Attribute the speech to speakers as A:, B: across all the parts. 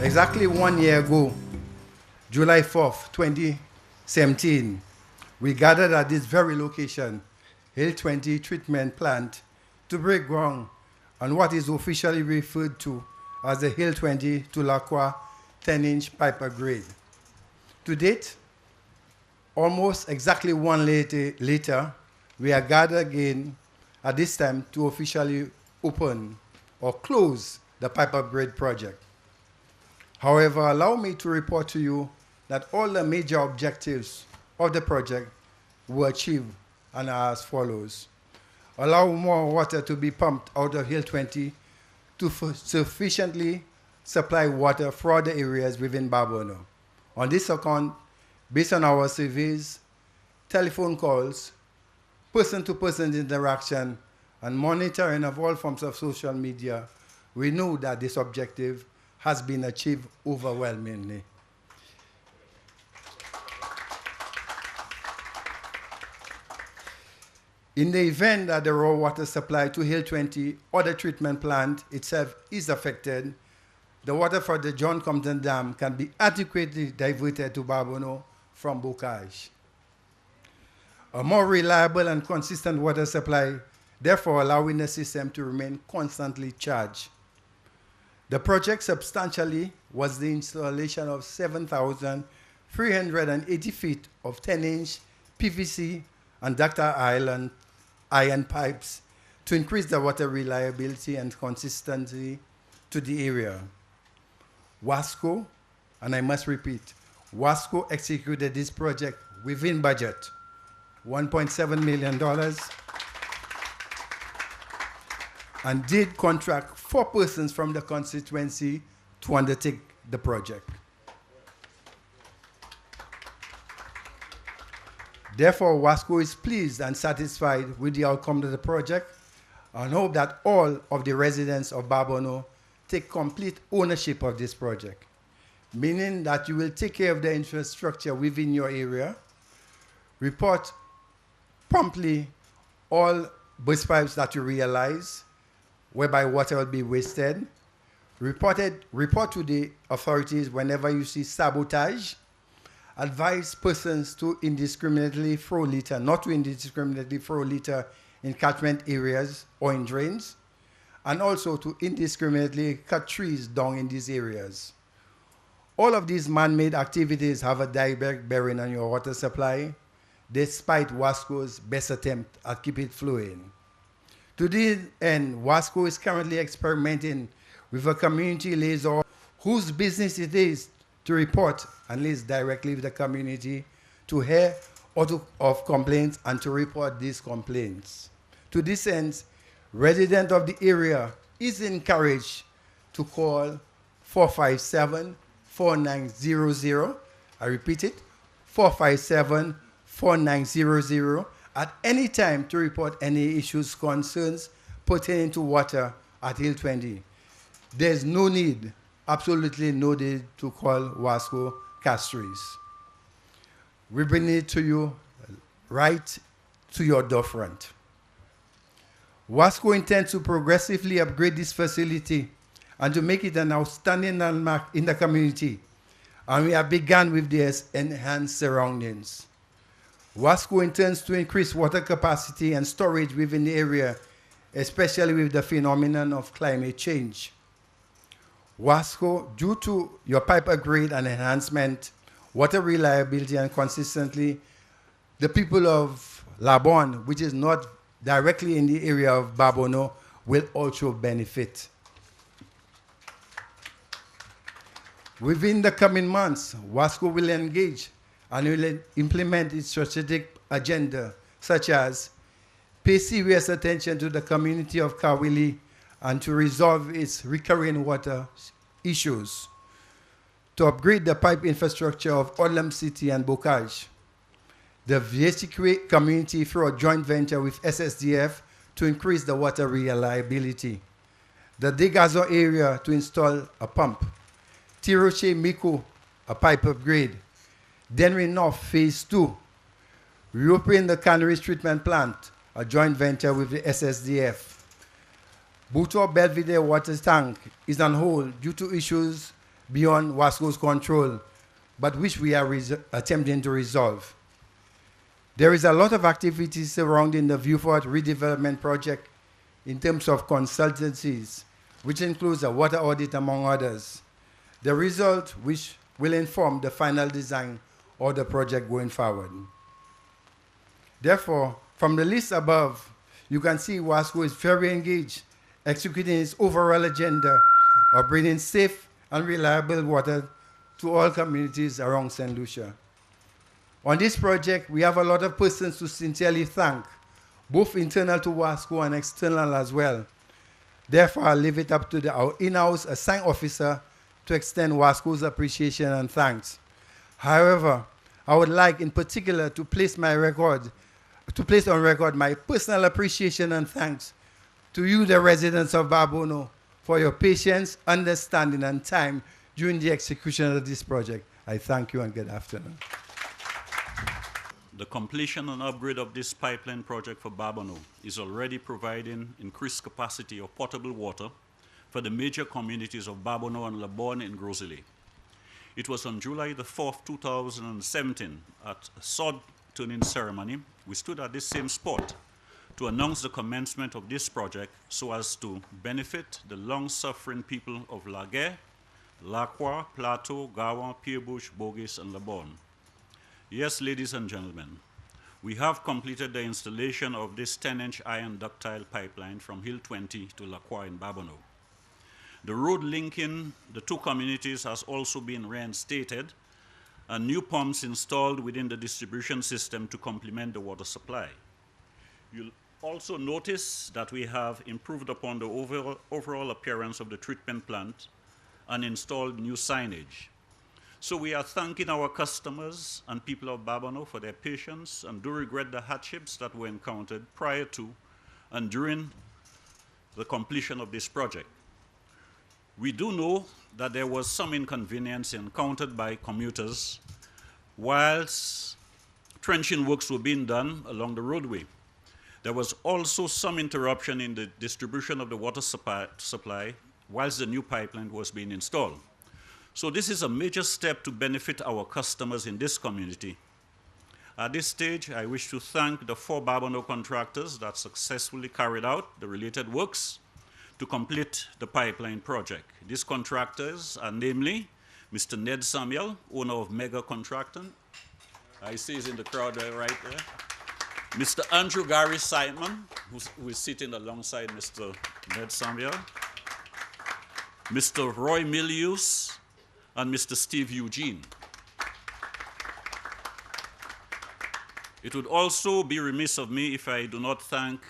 A: Exactly 1 year ago, July 4th, 2017, we gathered at this very location, Hill 20 Treatment Plant, to break ground on what is officially referred to as the Hill 20 Tulaqua 10-inch pipe upgrade. To date, almost exactly 1 year later, we are gathered again at this time to officially open or close the pipe upgrade project. However, allow me to report to you that all the major objectives of the project were achieved and are as follows. Allow more water to be pumped out of Hill 20 to sufficiently supply water for other areas within Barbono. On this account, based on our surveys, telephone calls, person-to-person interaction, and monitoring of all forms of social media, we know that this objective has been achieved overwhelmingly. In the event that the raw water supply to Hill 20 or the treatment plant itself is affected, the water for the John Compton Dam can be adequately diverted to Barbono from Bocage. A more reliable and consistent water supply, therefore allowing the system to remain constantly charged. The project substantially was the installation of 7,380 feet of 10-inch PVC and ductile iron pipes to increase the water reliability and consistency to the area. Wasco, and I must repeat, Wasco executed this project within budget, $1.7 million, and did contract 4 persons from the constituency to undertake the project. Therefore, Wasco is pleased and satisfied with the outcome of the project and hope that all of the residents of Barbono take complete ownership of this project, meaning that you will take care of the infrastructure within your area, report promptly all burst pipes that you realize, whereby water will be wasted, report to the authorities whenever you see sabotage, advise persons to indiscriminately throw litter, not to indiscriminately throw litter in catchment areas or in drains, and also to indiscriminately cut trees down in these areas. All of these man-made activities have a direct bearing on your water supply, despite Wasco's best attempt at keeping it flowing. To this end, Wasco is currently experimenting with a community liaison whose business it is to report and liaise directly with the community to hear of complaints and to report these complaints. To this end, residents of the area is encouraged to call 457-4900. I repeat it, 457-4900 at any time to report any issues, concerns pertaining to water at Hill 20. There's no need, absolutely no need to call Wasco Castries. We bring it to you right to your doorfront. Wasco intends to progressively upgrade this facility and to make it an outstanding landmark in the community. And we have begun with this enhanced surroundings. Wasco intends to increase water capacity and storage within the area, especially with the phenomenon of climate change. Wasco, due to your pipe upgrade and enhancement, water reliability and consistently, the people of Labon, which is not directly in the area of Barbono, will also benefit. Within the coming months, Wasco will engage and will implement its strategic agenda, such as pay serious attention to the community of Kawili and to resolve its recurring water issues, to upgrade the pipe infrastructure of Odlum City and Bocage, the Viesikwe community through a joint venture with SSDF to increase the water reliability, the Degazo area to install a pump, Tiroche Miko, a pipe upgrade, Denry North Phase 2, reopening the Canaries Treatment Plant, a joint venture with the SSDF. Butor Belvedere water tank is on hold due to issues beyond Wasco's control, but which we are attempting to resolve. There is a lot of activities surrounding the Vieux Fort redevelopment project in terms of consultancies, which includes a water audit among others. The result which will inform the final design of the project going forward. Therefore, from the list above, you can see Wasco is very engaged, executing its overall agenda of bringing safe and reliable water to all communities around St. Lucia. On this project, we have a lot of persons to sincerely thank, both internal to Wasco and external as well. Therefore, I'll leave it up to our in-house assigned officer to extend Wasco's appreciation and thanks. However, I would like in particular to place on record my personal appreciation and thanks to you, the residents of Barbono, for your patience, understanding, and time during the execution of this project. I thank you and good afternoon.
B: The completion and upgrade of this pipeline project for Barbono is already providing increased capacity of potable water for the major communities of Barbono and Laborn in Grosselet. It was on July the 4th, 2017, at a sod turning ceremony, we stood at this same spot to announce the commencement of this project so as to benefit the long-suffering people of Laguerre, Lacroix, Plateau, Gawan, Pierrebush, Bourgis, and Laborn. Yes, ladies and gentlemen, we have completed the installation of this 10-inch iron ductile pipeline from Hill 20 to Lacroix in Barbono. The road linking the two communities has also been reinstated and new pumps installed within the distribution system to complement the water supply. You'll also notice that we have improved upon the overall appearance of the treatment plant and installed new signage. So we are thanking our customers and people of Barbono for their patience and do regret the hardships that were encountered prior to and during the completion of this project. We do know that there was some inconvenience encountered by commuters whilst trenching works were being done along the roadway. There was also some interruption in the distribution of the water supply whilst the new pipeline was being installed. So this is a major step to benefit our customers in this community. At this stage, I wish to thank the 4 Barbono contractors that successfully carried out the related works to complete the pipeline project. These contractors are namely Mr. Ned Samuel, owner of Mega Contracting. I see he's in the crowd right there. Mr. Andrew Gary Simon, who is sitting alongside Mr. Ned Samuel. Mr. Roy Milius, and Mr. Steve Eugene. It would also be remiss of me if I do not thank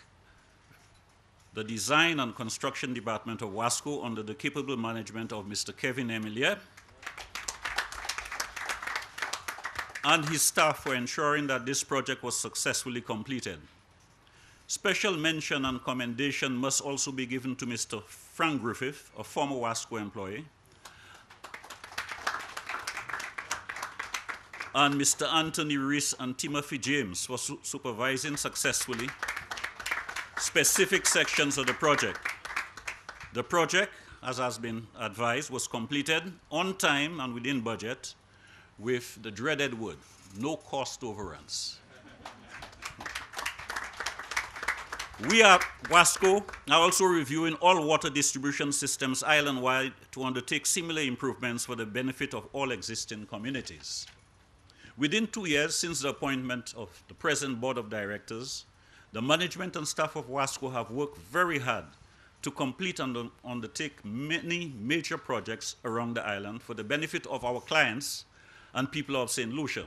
B: the Design and Construction Department of Wasco under the capable management of Mr. Kevin Emilier and his staff for ensuring that this project was successfully completed. Special mention and commendation must also be given to Mr. Frank Griffith, a former Wasco employee, and Mr. Anthony Rees and Timothy James for supervising successfully specific sections of the project. The project, as has been advised, was completed on time and within budget with the dreaded word, no cost overruns. We at Wasco are also reviewing all water distribution systems island-wide to undertake similar improvements for the benefit of all existing communities. Within 2 years since the appointment of the present board of directors, the management and staff of Wasco have worked very hard to complete and undertake many major projects around the island for the benefit of our clients and people of St. Lucia.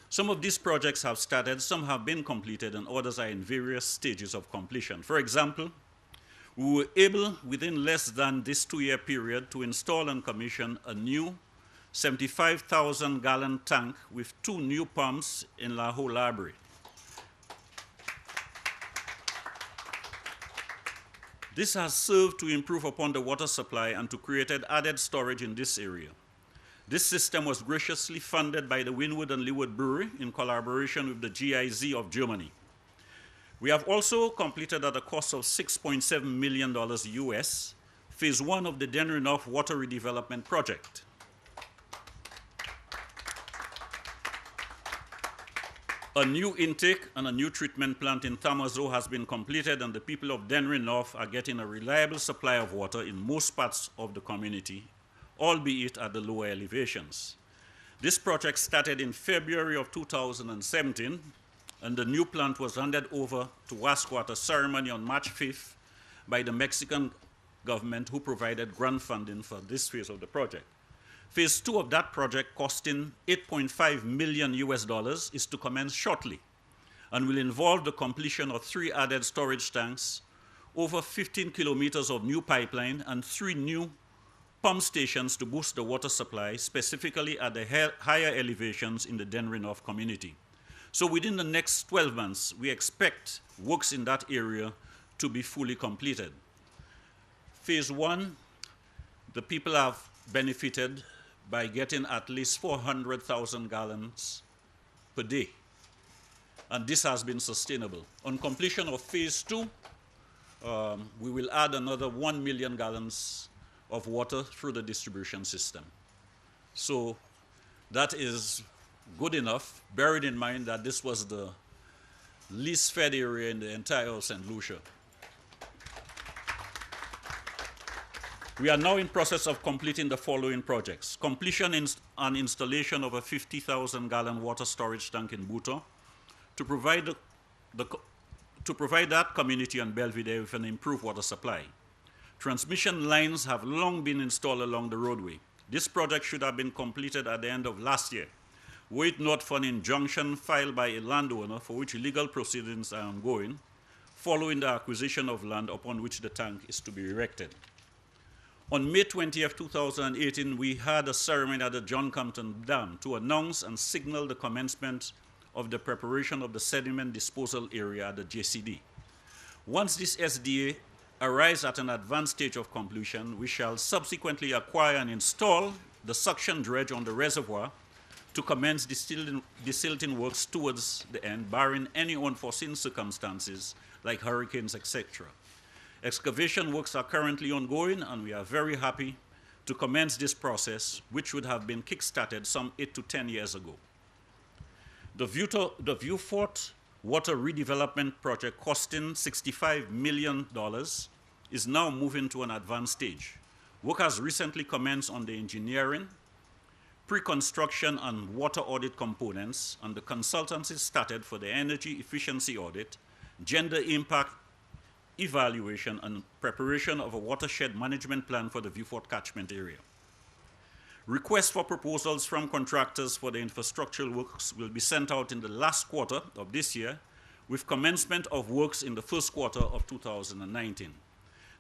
B: Some of these projects have started, some have been completed, and others are in various stages of completion. For example, we were able, within less than this 2-year period, to install and commission a new 75,000-gallon tank with 2 new pumps in La Ho Library. This has served to improve upon the water supply and to create added storage in this area. This system was graciously funded by the Winwood and Leeward Brewery in collaboration with the GIZ of Germany. We have also completed at a cost of $6.7 million US, phase 1 of the Denry North Water Redevelopment Project. A new intake and a new treatment plant in Tamazo has been completed, and the people of Dennery North are getting a reliable supply of water in most parts of the community, albeit at the lower elevations. This project started in February of 2017, and the new plant was handed over to WASCO at a ceremony on March 5th by the Mexican government, who provided grant funding for this phase of the project. Phase 2 of that project, costing $8.5 million is to commence shortly and will involve the completion of 3 added storage tanks, over 15 kilometers of new pipeline, and 3 new pump stations to boost the water supply, specifically at the higher elevations in the Dennery North community. So within the next 12 months, we expect works in that area to be fully completed. Phase 1, the people have benefited by getting at least 400,000 gallons per day, and this has been sustainable. On completion of phase 2, we will add another 1 million gallons of water through the distribution system. So that is good enough, bearing in mind that this was the least fed area in the entire St. Lucia. We are now in process of completing the following projects. Completion and installation of a 50,000 gallon water storage tank in Buto to provide that community on Belvedere with an improved water supply. Transmission lines have long been installed along the roadway. This project should have been completed at the end of last year, were it not for an injunction filed by a landowner for which legal proceedings are ongoing, following the acquisition of land upon which the tank is to be erected. On May 20th, 2018, we had a ceremony at the John Compton Dam to announce and signal the commencement of the preparation of the sediment disposal area at the JCD. Once this SDA arrives at an advanced stage of completion, we shall subsequently acquire and install the suction dredge on the reservoir to commence desilting works towards the end, barring any unforeseen circumstances like hurricanes, etc. Excavation works are currently ongoing, and we are very happy to commence this process, which would have been kick-started some 8 to 10 years ago. The Vieux Fort water redevelopment project, costing $65 million, is now moving to an advanced stage. Work has recently commenced on the engineering, pre-construction and water audit components, and the consultancy started for the energy efficiency audit, gender impact evaluation, and preparation of a watershed management plan for the Vieux Fort catchment area. Requests for proposals from contractors for the infrastructural works will be sent out in the last quarter of this year, with commencement of works in the first quarter of 2019.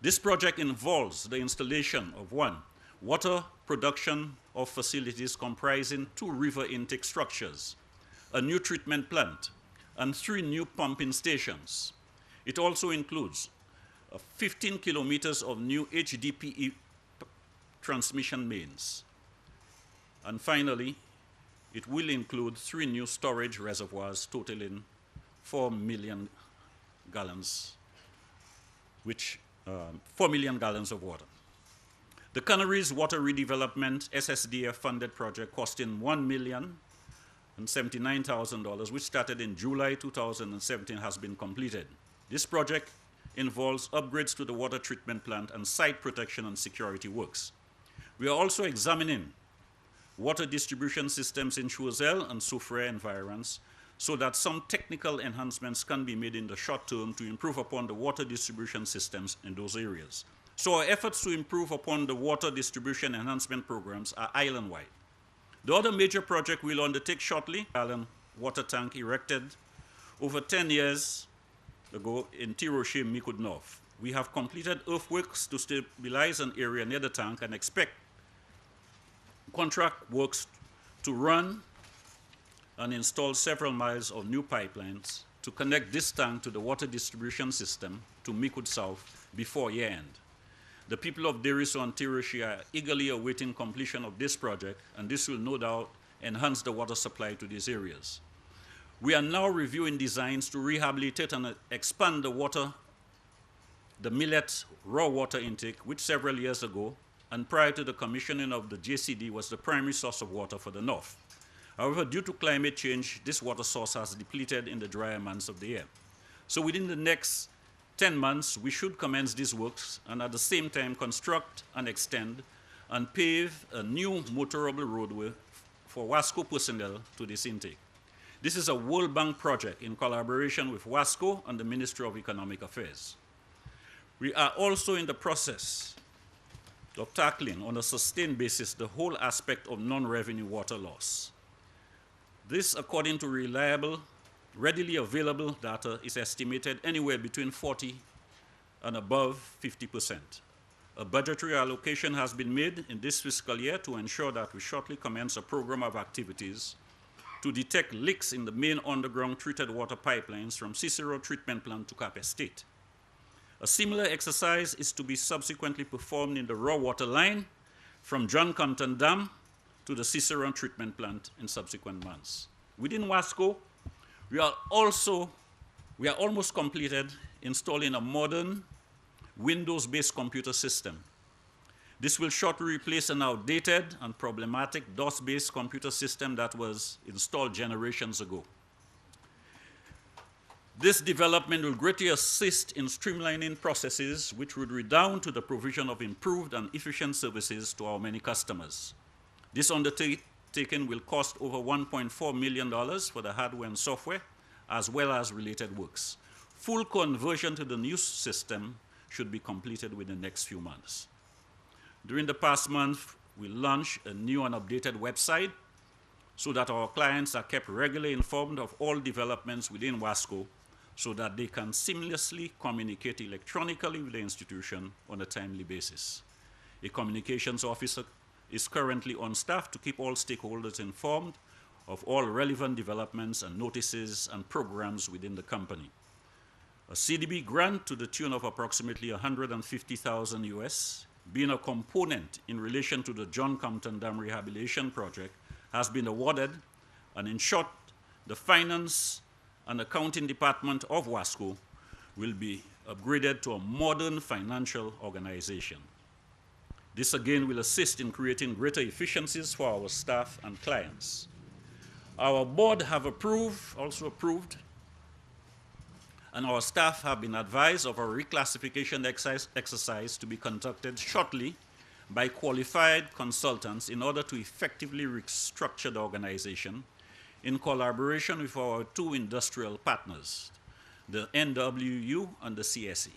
B: This project involves the installation of 1, water production of facilities comprising 2 river intake structures, a new treatment plant, and 3 new pumping stations. It also includes 15 kilometers of new HDPE transmission mains. And finally, it will include 3 new storage reservoirs totaling 4 million gallons, 4 million gallons of water. The Canaries Water Redevelopment SSDF funded project, costing $1,079,000, which started in July 2017, has been completed. This project involves upgrades to the water treatment plant and site protection and security works. We are also examining water distribution systems in Choiseul and Soufrière environs, so that some technical enhancements can be made in the short term to improve upon the water distribution systems in those areas. So our efforts to improve upon the water distribution enhancement programs are island-wide. The other major project we'll undertake shortly, Island water tank erected over 10 years ago in Tiroche, Micoud North. We have completed earthworks to stabilize an area near the tank and expect contract works to run and install several miles of new pipelines to connect this tank to the water distribution system to Micoud South before year-end. The people of Deriso and Tiroche are eagerly awaiting completion of this project, and this will no doubt enhance the water supply to these areas. We are now reviewing designs to rehabilitate and expand the millet raw water intake, which several years ago and prior to the commissioning of the JCD was the primary source of water for the North. However, due to climate change, this water source has depleted in the drier months of the year. So within the next 10 months, we should commence these works and at the same time construct and extend and pave a new motorable roadway for Wasco personnel to this intake. This is a World Bank project in collaboration with Wasco and the Ministry of Economic Affairs. We are also in the process of tackling on a sustained basis the whole aspect of non-revenue water loss. This, according to reliable, readily available data, is estimated anywhere between 40 and above 50%. A budgetary allocation has been made in this fiscal year to ensure that we shortly commence a program of activities to detect leaks in the main underground treated water pipelines from Cicero Treatment Plant to Cap Estate. A similar exercise is to be subsequently performed in the raw water line from John Compton Dam to the Cicero Treatment Plant in subsequent months. Within Wasco, we are almost completed installing a modern Windows-based computer system. This will shortly replace an outdated and problematic DOS-based computer system that was installed generations ago. This development will greatly assist in streamlining processes, which would redound to the provision of improved and efficient services to our many customers. This undertaking will cost over $1.4 million for the hardware and software, as well as related works. Full conversion to the new system should be completed within the next few months. During the past month, we launched a new and updated website so that our clients are kept regularly informed of all developments within Wasco so that they can seamlessly communicate electronically with the institution on a timely basis. A communications officer is currently on staff to keep all stakeholders informed of all relevant developments and notices and programs within the company. A CDB grant to the tune of approximately 150,000 US, being a component in relation to the John Compton Dam Rehabilitation Project, has been awarded, and in short, the Finance and Accounting Department of Wasco will be upgraded to a modern financial organization. This again will assist in creating greater efficiencies for our staff and clients. Our board have also approved, and our staff have been advised of a reclassification exercise to be conducted shortly by qualified consultants in order to effectively restructure the organization in collaboration with our two industrial partners, the NWU and the CSE.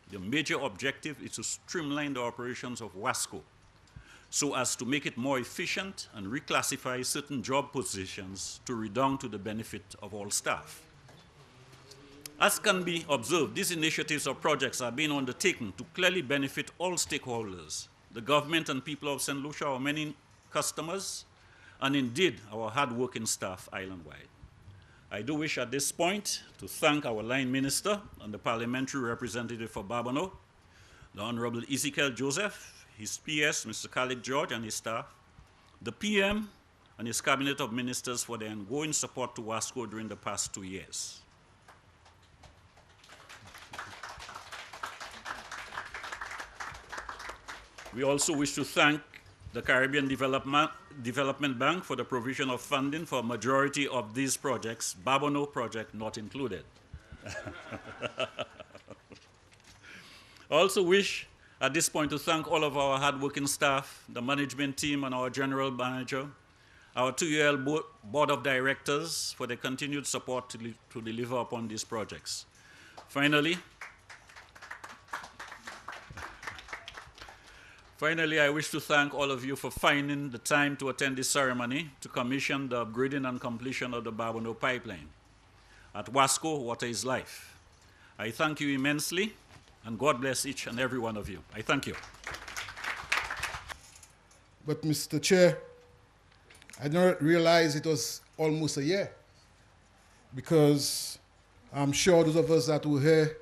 B: The major objective is to streamline the operations of Wasco so as to make it more efficient and reclassify certain job positions to redound to the benefit of all staff. As can be observed, these initiatives or projects are being undertaken to clearly benefit all stakeholders, the government and people of St. Lucia, our many customers, and indeed our hard-working staff island-wide. I do wish at this point to thank our line minister and the parliamentary representative for Babonneau, the Honorable Ezekiel Joseph, his PS, Mr. Khalid George, and his staff, the PM and his cabinet of ministers for their ongoing support to Wasco during the past 2 years. We also wish to thank the Caribbean Development Bank for the provision of funding for a majority of these projects, Babonneau project not included. I also wish at this point to thank all of our hardworking staff, the management team and our general manager, our 2-year board of directors for their continued support to deliver upon these projects. Finally, I wish to thank all of you for finding the time to attend this ceremony to commission the upgrading and completion of the Babonneau pipeline. At Wasco, water is life. I thank you immensely, and God bless each and every one of you. I thank you.
C: But Mr. Chair, I didn't realize it was almost a year, because I'm sure those of us that were here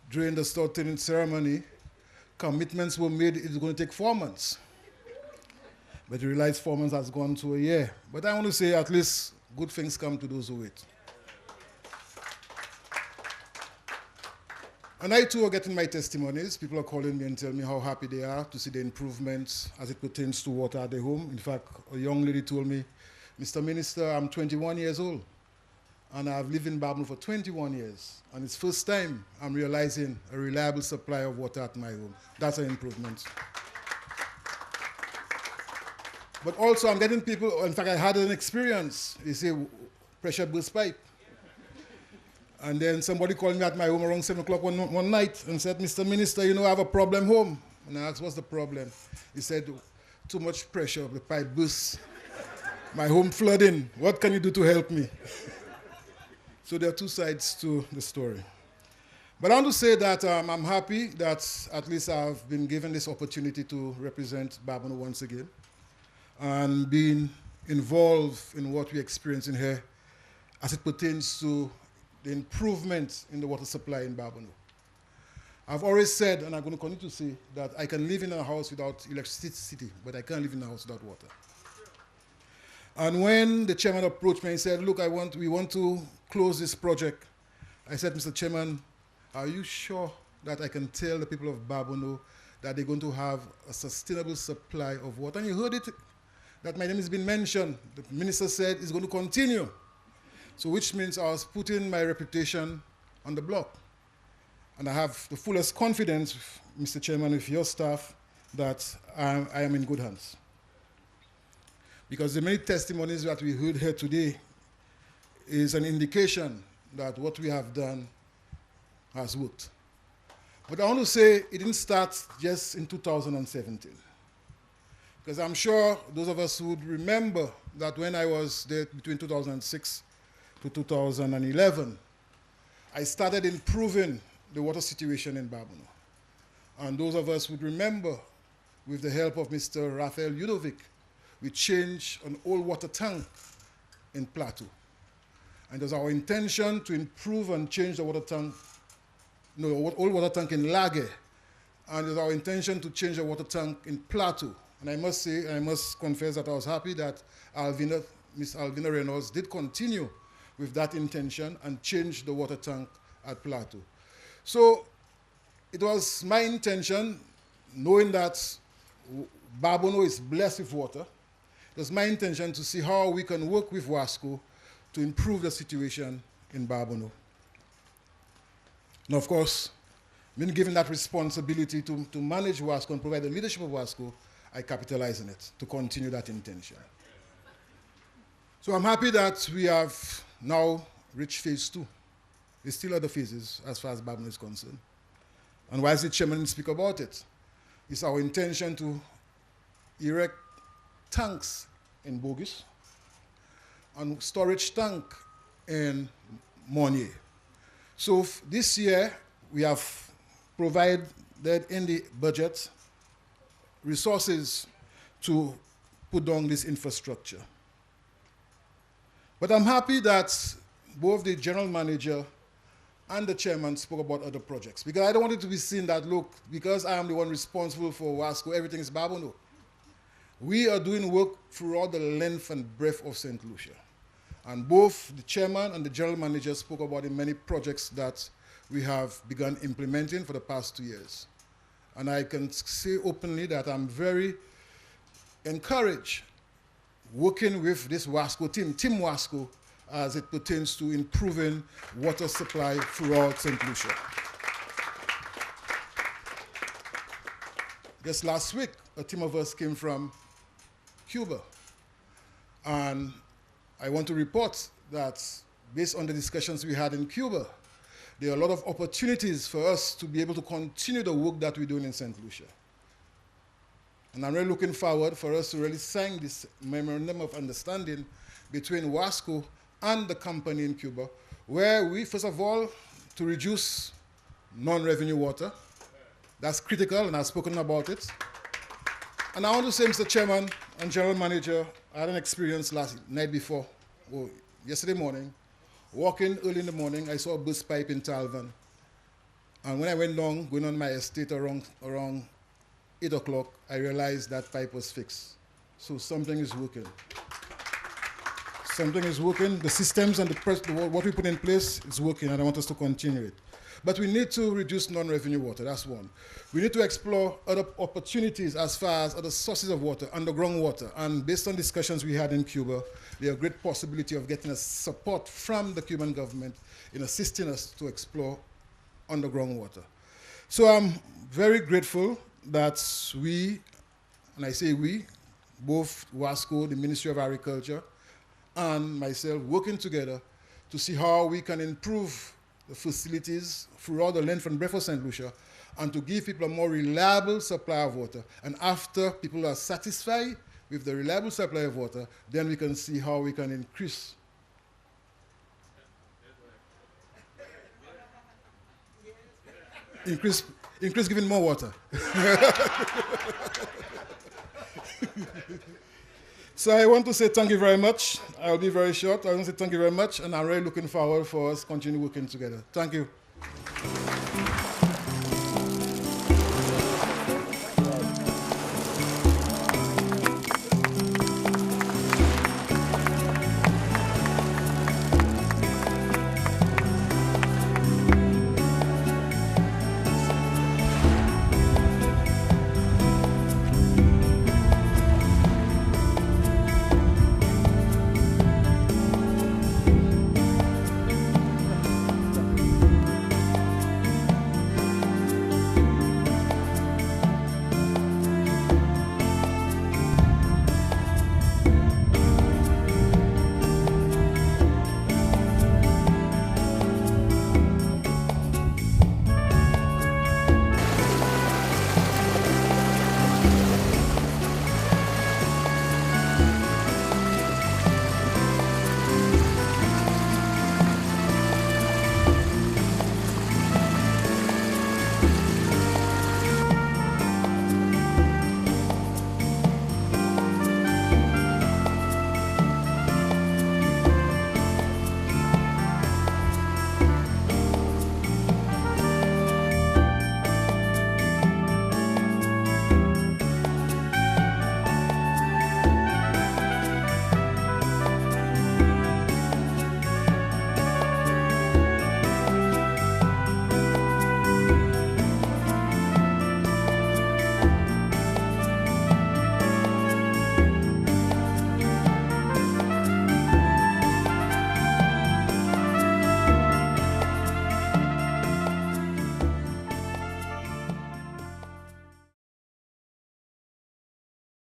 C: during the starting ceremony, commitments were made it's going to take 4 months. But you realize 4 months has gone to a year. But I want to say at least good things come to those who wait. And I too are getting my testimonies. People are calling me and telling me how happy they are to see the improvements as it pertains to water at their home. In fact, a young lady told me Mr. Minister, I'm 21 years old, and I've lived in Babonneau for 21 years, and it's first time I'm realizing a reliable supply of water at my home. That's an improvement. But also I'm getting people, in fact, I had an experience, you see, pressure burst pipe. And then somebody called me at my home around 7 o'clock one night and said, Mr. Minister, you know, I have a problem home. And I asked, what's the problem? He said, too much pressure, the pipe burst. My home flooding. What can you do to help me? So there are two sides to the story. But I want to say that I'm happy that at least I've been given this opportunity to represent Babonneau once again and being involved in what we're experiencing here as it pertains to the improvement in the water supply in Babonneau. I've always said, and I'm going to continue to say, that I can live in a house without electricity, but I can't live in a house without water. And when the chairman approached me and said, look, we want to close this project, I said, Mr. Chairman, are you sure that I can tell the people of Babonneau that they're going to have a sustainable supply of water? And you heard it, that my name has been mentioned. The minister said it's going to continue. So which means I was putting my reputation on the block. And I have the fullest confidence, Mr. Chairman, with your staff, that I am in good hands. Because the many testimonies that we heard here today is an indication that what we have done has worked. But I want to say it didn't start just in 2017. Because I'm sure those of us who would remember that when I was there between 2006 to 2011, I started improving the water situation in Babonneau. And those of us would remember, with the help of Mr. Raphael Yudovic, we changed an old water tank in Plateau. And it was our intention to improve and change the water tank, old water tank in Lage. And it was our intention to change the water tank in Plateau. And I must say, I must confess that I was happy that Miss Alvina Reynolds did continue with that intention and change the water tank at Plateau. So it was my intention, knowing that Babonneau is blessed with water, it was my intention to see how we can work with WASCO to improve the situation in Babonneau. And of course, being given that responsibility to manage WASCO and provide the leadership of WASCO, I capitalize on it to continue that intention. So I'm happy that we have now reached phase 2. There's still other phases as far as Babonneau is concerned. And why is the chairman didn't speak about it? It's our intention to erect tanks in Bourgis and storage tank in Monnier. So this year, we have provided in the budget resources to put down this infrastructure. But I'm happy that both the general manager and the chairman spoke about other projects, because I don't want it to be seen that, look, because I am the one responsible for WASCO, everything is Babonneau. We are doing work throughout the length and breadth of St. Lucia. And both the chairman and the general manager spoke about the many projects that we have begun implementing for the past 2 years. And I can say openly that I'm very encouraged working with this WASCO team, Team WASCO, as it pertains to improving water supply throughout St. Lucia. Just last week, a team of us came from Cuba. And I want to report that based on the discussions we had in Cuba, there are a lot of opportunities for us to be able to continue the work that we're doing in St. Lucia. And I'm really looking forward for us to really sign this memorandum of understanding between WASCO and the company in Cuba, where we, first of all, to reduce non-revenue water. That's critical, and I've spoken about it. And I want to say, Mr. Chairman and General Manager, I had an experience yesterday morning. Walking early in the morning, I saw a burst pipe in Talvan. And when I went down, going on my estate around 8 o'clock, I realized that pipe was fixed. So something is working. Something is working. The systems and what we put in place is working, and I want us to continue it. But we need to reduce non-revenue water. That's one. We need to explore other opportunities as far as other sources of water, underground water. And based on discussions we had in Cuba, there are great possibility of getting support from the Cuban government in assisting us to explore underground water. So I'm very grateful that we, and I say we, both WASCO, the Ministry of Agriculture, and myself working together to see how we can improve the facilities throughout the length and breadth of St. Lucia, and to give people a more reliable supply of water. And after people are satisfied with the reliable supply of water, then we can see how we can increase. Increase giving more water. So I want to say thank you very much. I'll be very short. I want to say thank you very much, and I'm really looking forward for us continue working together. Thank you.